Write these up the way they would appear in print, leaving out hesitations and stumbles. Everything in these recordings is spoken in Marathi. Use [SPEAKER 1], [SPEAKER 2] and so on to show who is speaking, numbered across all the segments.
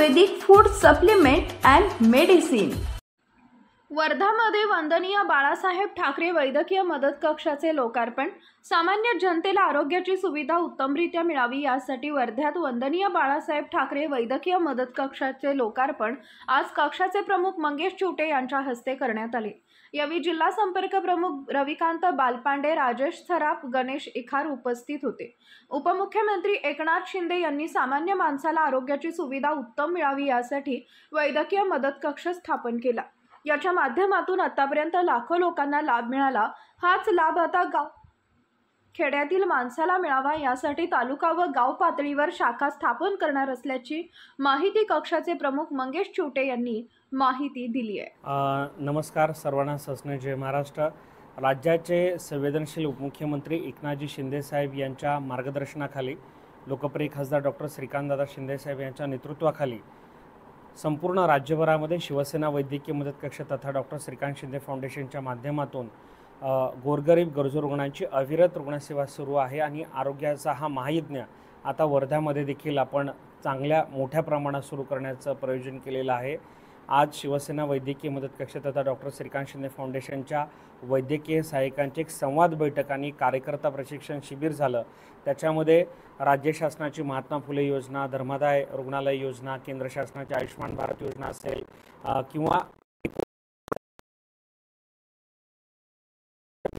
[SPEAKER 1] Ayurvedic food supplement and medicine.
[SPEAKER 2] वर्धामध्ये वंदनीय बाळासाहेब ठाकरे वैद्यकीय मदत कक्षाचे लोकार्पण। सामान्य जनतेला आरोग्याची सुविधा उत्तमरित्या मिळावी यासाठी वर्ध्यात वंदनीय बाळासाहेब ठाकरे वैद्यकीय मदत कक्षाचे लोकार्पण आज कक्षाचे प्रमुख मंगेश चिवटे यांच्या हस्ते करण्यात आले। यावेळी जिल्हा संपर्क प्रमुख रविकांत बालपांडे, राजेश सराफ, गणेश इखार उपस्थित होते। उपमुख्यमंत्री एकनाथ शिंदे यांनी सामान्य माणसाला आरोग्याची सुविधा उत्तम मिळावी यासाठी वैद्यकीय मदत कक्ष स्थापन केला। याच्या माध्यमातून आतापर्यंत लाखो लोकांना लाभ मिळाला। हाच लाभ आता खेड्यातील माणसाला मिळावा यासाठी तालुका व गाव पातळीवर शाखा स्थापन करणार असल्याची माहिती कक्षाचे प्रमुख मंगेश चिवटे यांनी माहिती दिली आहे।
[SPEAKER 3] नमस्कार सर्वांना, सस्ने जय महाराष्ट्र। राज्याचे संवेदनशील उपमुख्यमंत्री एकनाथजी शिंदे साहेब यांच्या मार्गदर्शनाखाली लोकप्रिय खासदार डॉक्टर श्रीकांतदादा शिंदे साहेब यांच्या नेतृत्वाखाली संपूर्ण राज्यभरामध्ये शिवसेना वैद्यकीय मदत कक्ष तथा डॉक्टर श्रीकांत शिंदे फाउंडेशनच्या माध्यमातून गोरगरीब गरजू रुग्णांची अविरत रुग्णसेवा सुरू आहे आणि आरोग्याचा हा महायज्ञ आता वर्ध्यामध्ये देखील आपण चांगल्या मोठ्या प्रमाणात सुरू करण्याचं प्रयोजन केलेलं आहे। आज शिवसेना वैद्यकीय मदत कक्ष तथा डॉक्टर श्रीकांत शिंदे फाउंडेशनच्या वैद्यकीय सहाय्यकांची एक संवाद बैठक आणि कार्यकर्ता प्रशिक्षण शिबिर झालं। त्याच्यामध्ये राज्य शासनाची महात्मा फुले योजना, धर्मादाय रुग्णालय योजना, केंद्र शासनाची आयुष्मान भारत योजना असेल किंवा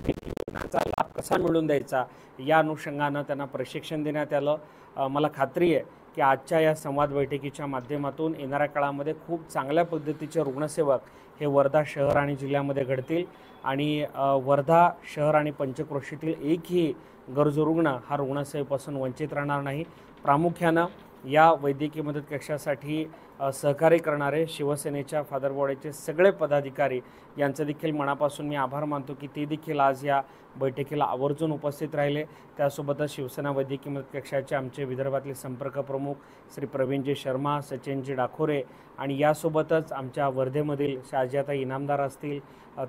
[SPEAKER 3] योजनांचा लाभ कसा मिळवून द्यायचा या अनुषंगानं त्यांना प्रशिक्षण देण्यात आलं। मला खात्री आहे की आजच्या या संवाद बैठकीच्या माध्यमातून येणाऱ्या काळामध्ये खूप चांगल्या पद्धतीचे रुग्णसेवक हे वर्धा शहर आणि जिल्ह्यामध्ये घडतील आणि वर्धा शहर आणि पंचक्रोशीतील एकही गरजू रुग्ण हा रुग्णसेवेपासून वंचित राहणार नाही। प्रामुख्यानं या वैद्यकीय मदत कक्षासाठी सहकार्य करणारे शिवसेनेच्या फादर बॉडीचे सगळे पदाधिकारी यांचं देखील मनापासून मी आभार मानतो की ते देखील आज या बैठकीला आवर्जून उपस्थित राहिले। त्यासोबतच शिवसेना वैद्यकीय मदत कक्षाचे आमचे विदर्भातले संपर्क प्रमुख श्री प्रवीणजी शर्मा, सचिनजी डाखोरे आणि यासोबतच आमच्या वर्धेमधील शाजियाताई इनामदार असतील,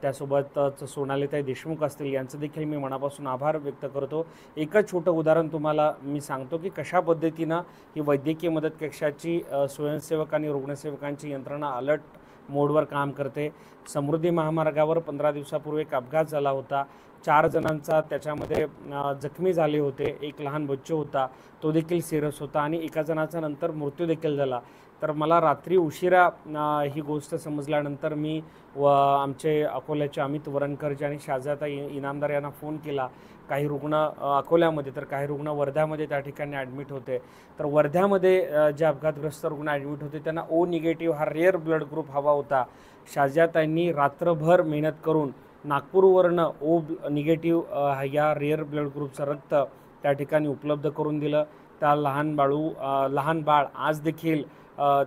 [SPEAKER 3] त्यासोबतच सोनालीताई देशमुख असतील, यांचं देखील मी मनापासून आभार व्यक्त करतो। एकच छोटं उदाहरण तुम्हाला मी सांगतो की कशा पद्धतीनं ही वैद्यकीय मदत कक्षाची स्वयंसेवक आणि रुग्णसेवकांची यंत्रणा अलर्ट मोडवर काम करते। समृद्धी महामार्गावर 15 दिवसापूर्वी एक अपघात झाला होता। 4 जणांचा त्याच्यामध्ये जखमी झाले होते। एक लहान बच्चू होता, तो देखील सिरियस होता आणि एका जणाचा नंतर मृत्यू देखील झाला। तर मला रात्री उशिरा ही गोष्ट समजल्यानंतर मी आमचे अकोल्याचे अमित वरणकरजी आणि शाजियाताई इनामदार यांना फोन केला। काही रुग्ण अकोल्यामध्ये तर काही रुग्ण वर्ध्यामध्ये त्या ठिकाणी ॲडमिट होते। तर वर्ध्यामध्ये जे अपघातग्रस्त रुग्ण ॲडमिट होते त्यांना ओ निगेटिव्ह हा रेअर ब्लड ग्रुप हवा होता। शाजियाताईंनी रात्रभर मेहनत करून नागपूरवरनं ओ निगेटिव्ह या रेअर ब्लड ग्रुपचं रक्त त्या ठिकाणी उपलब्ध करून दिलं। त्या लहान बाळ आज देखील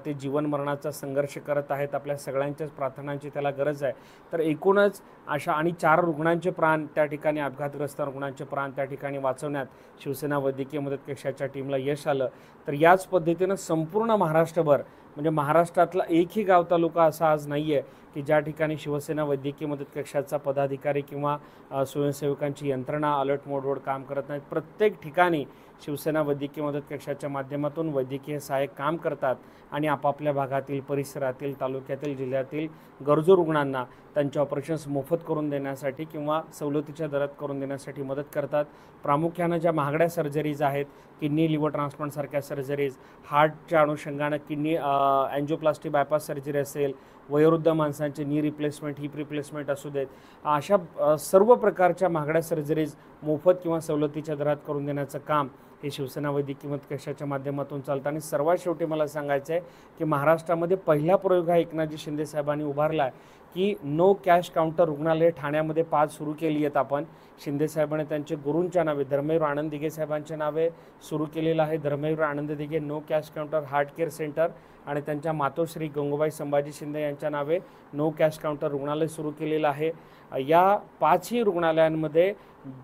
[SPEAKER 3] ते जीवन मरणाचा संघर्ष करत आहेत। आपल्या सगळ्यांच्याच प्रार्थनांची त्याला गरज आहे। तर एकूणच अशा आणि 4 रुग्णांचे प्राण त्या ठिकाणी, अपघातग्रस्त रुग्णांचे प्राण त्या ठिकाणी वाचवण्यात शिवसेना वैद्यकीय मदत कक्षाच्या टीमला यश आलं। तर याच पद्धतीनं संपूर्ण महाराष्ट्रभर म्हणजे महाराष्ट्रातला एकही गाव तालुका असा आज नाही आहे की ज्या ठिकाणी शिवसेना वैद्यकीय मदत कक्षाचा पदाधिकारी किंवा स्वयंसेवकांची यंत्रणा अलर्ट मोडवर काम करत नाहीत। प्रत्येक ठिकाणी शिवसेना वैद्यकीय मदत कक्षाच्या माध्यमातून वैद्यकीय सहाय्यक काम करतात आणि आपापल्या भागातील, परिसरातील, तालुक्यातील, जिल्ह्यातील गरजू रुग्णांना त्यांचे ऑपरेशन्स मोफत करून देण्यासाठी किंवा सवलतीच्या दरात करून देण्यासाठी मदत करतात। प्रामुख्यानं ज्या महागड्या सर्जरीज आहेत, किडनी लिव्हर ट्रान्सप्लांटसारख्या सर्जरीज, हार्टच्या अनुषंगानं किडनी अँजिओप्लास्टी बायपास सर्जरी असेल, वयोवृद्ध माणसांचे नी रिप्लेसमेंट, हिप रिप्लेसमेंट असू देत, अशा सर्व प्रकारच्या महागड्या सर्जरीज मोफत किंवा सवलतीच्या दरात करून देण्याचं काम हे शिवसेना वैद्यकीय मदत कक्षाच्या माध्यमातून चालतं। आणि सर्वात शेवटी मला सांगायचं आहे की महाराष्ट्रामध्ये पहिला प्रयोग हा एकनाथजी शिंदे साहेबांनी उभारला आहे की नो कॅश काउंटर रुग्णालय ठाण्यामध्ये 5 सुरू केली आहेत। आपण शिंदे साहेबांनी त्यांचे गुरूंच्या नावे धर्मवीर आनंद दिघे साहेबांच्या नावे सुरू केलेलं आहे। Dharmaveer Anand Dighe no cash counter heart care centre आणि त्यांच्या मातोश्री गंगूबाई संभाजी शिंदे यांच्या नावे नो कॅश काउंटर रुग्णालय सुरू केलेलं आहे। या 5ही रुग्णालयांमध्ये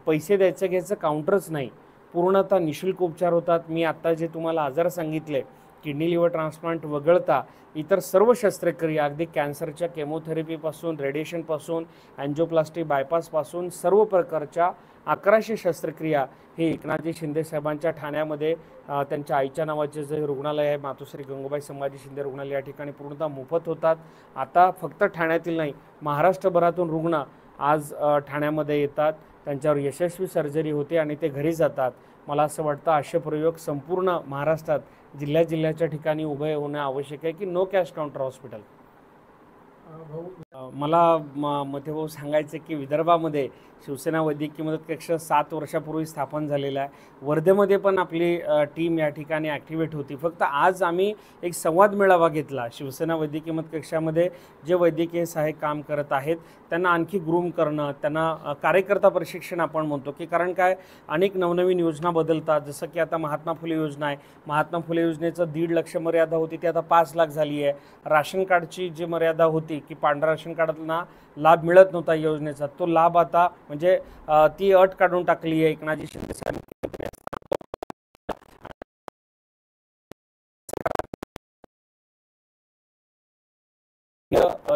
[SPEAKER 3] पैसे द्यायचं घ्यायचं काउंटरच नाही, पूर्णतः निःशुल्क उपचार होतात। मी आत्ता जे तुम्हाला आजार सांगितले किडनी लिव्हर ट्रान्सप्लांट वगळता इतर सर्व शस्त्रक्रिया, अगदी कॅन्सरच्या केमोथेरपीपासून, रेडिएशनपासून, अँजिओप्लास्टी, बायपासपासून सर्व प्रकारच्या 1100 शस्त्रक्रिया हे एकनाथजी शिंदे साहेबांच्या ठाण्यामध्ये त्यांच्या आईच्या नावाचे जे रुग्णालय आहे, मातोश्री गंगूबाई संभाजी शिंदे रुग्णालय, या ठिकाणी पूर्णतः मोफत होतात. आता फक्त ठाण्यातील नाही, महाराष्ट्रभरातून रुग्ण आज ठाण्यामध्ये येतात, त्यांच्यावर यशस्वी सर्जरी होते आणि ते घरी जातात. मला असं वाटतं असे प्रयोग संपूर्ण महाराष्ट्रात जिल्ह्याच्या ठिकाणी उभे होणं आवश्यक आहे की नो कॅश काउंटर हॉस्पिटल. मला मते भाऊ सांगायचं की विदर्भामध्ये शिवसेना वैद्यकीय मदत कक्ष 7 वर्षापूर्वी स्थापन झालेला आहे. वर्धेमध्ये पण आपली टीम या ठिकाणी ॲक्टिवेट होती. फक्त आज आम्ही एक संवाद मेळावा घेतला. शिवसेना वैद्यकीय मदत कक्षामध्ये जे वैद्यकीय सहाय्यक काम करत आहेत त्यांना आणखी ग्रूम करणं, त्यांना कार्यकर्ता प्रशिक्षण आपण म्हणतो की कारण काय अनेक नवनवीन योजना बदलतात. जसं की आता महात्मा फुले योजना आहे. महात्मा फुले योजनेचं 1.5 लाख मर्यादा होती, ती आता 5 लाख झाली आहे. राशन कार्डची जी मर्यादा होती की पांढऱ्या राशन कार्डांना लाभ मिळत नव्हता योजनेचा, तो लाभ आता म्हणजे ती अट काढून टाकली आहे एकनाथजी शिंदे साहेब.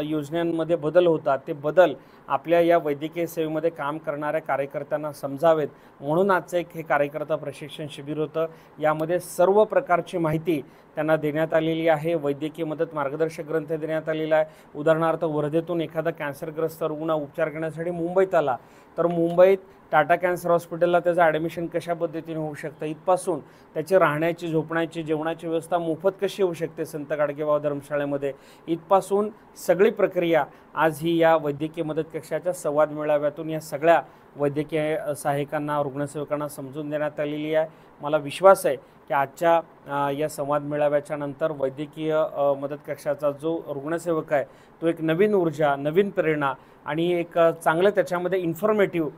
[SPEAKER 3] योजनांमध्ये बदल होतात, ते बदल आपल्या या वैद्यकीय सेवेमध्ये काम करणाऱ्या कार्यकर्त्यांना समजावेत म्हणून आजचं एक हे कार्यकर्ता प्रशिक्षण शिबिर होतं. यामध्ये सर्व प्रकारची माहिती त्यांना देण्यात आलेली आहे. वैद्यकीय मदत मार्गदर्शक ग्रंथ देण्यात आलेला आहे. उदाहरणार्थ वर्धेतून एखादा कॅन्सरग्रस्त रुग्ण उपचार करण्यासाठी मुंबईत आला तर मुंबईत टाटा कॅन्सर हॉस्पिटलला त्याचं ॲडमिशन कशा पद्धतीने होऊ शकतं, इथपासून त्याची राहण्याची, झोपण्याची, जेवणाची व्यवस्था मोफत कशी होऊ शकते संत गाडगेबाबा धर्मशाळेमध्ये, इथपासून सगळी प्रक्रिया आज ही या वैद्यकीय मदत कक्षाच्या संवाद मेळाव्यातून या सगळ्या वैद्यकीय सहाय्यकांना, रुग्णसेवकांना समजून देण्यात आलेली आहे. मला विश्वास आहे की आजच्या या संवाद मेळाव्याच्या नंतर वैद्यकीय मदत कक्षाचा जो रुग्णसेवक आहे तो एक नवीन ऊर्जा, नवीन प्रेरणा आणि एक चांगलं त्याच्यामध्ये इन्फॉर्मेटिव्ह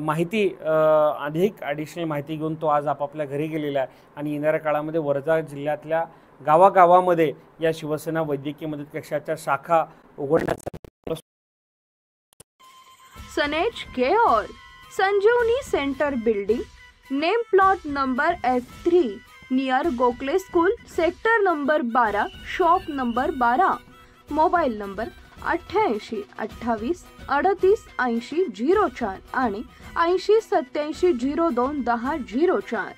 [SPEAKER 3] माहिती, अधिक ॲडिशनल माहिती घेऊन तो आज आपापल्या घरी गेलेला आहे. आणि येणाऱ्या काळामध्ये वर्धा जिल्ह्यातल्या गावागावामध्ये या शिवसेना वैद्यकीय मदत कक्षाच्या शाखा उघडण्याचा
[SPEAKER 1] सनेज care Sanjeevani centre building, name plot number F3 near Gokhale school, sector number 12, shop number 12. Mobile number 88 28 38 80 04 आणि 80 87 02 10 04.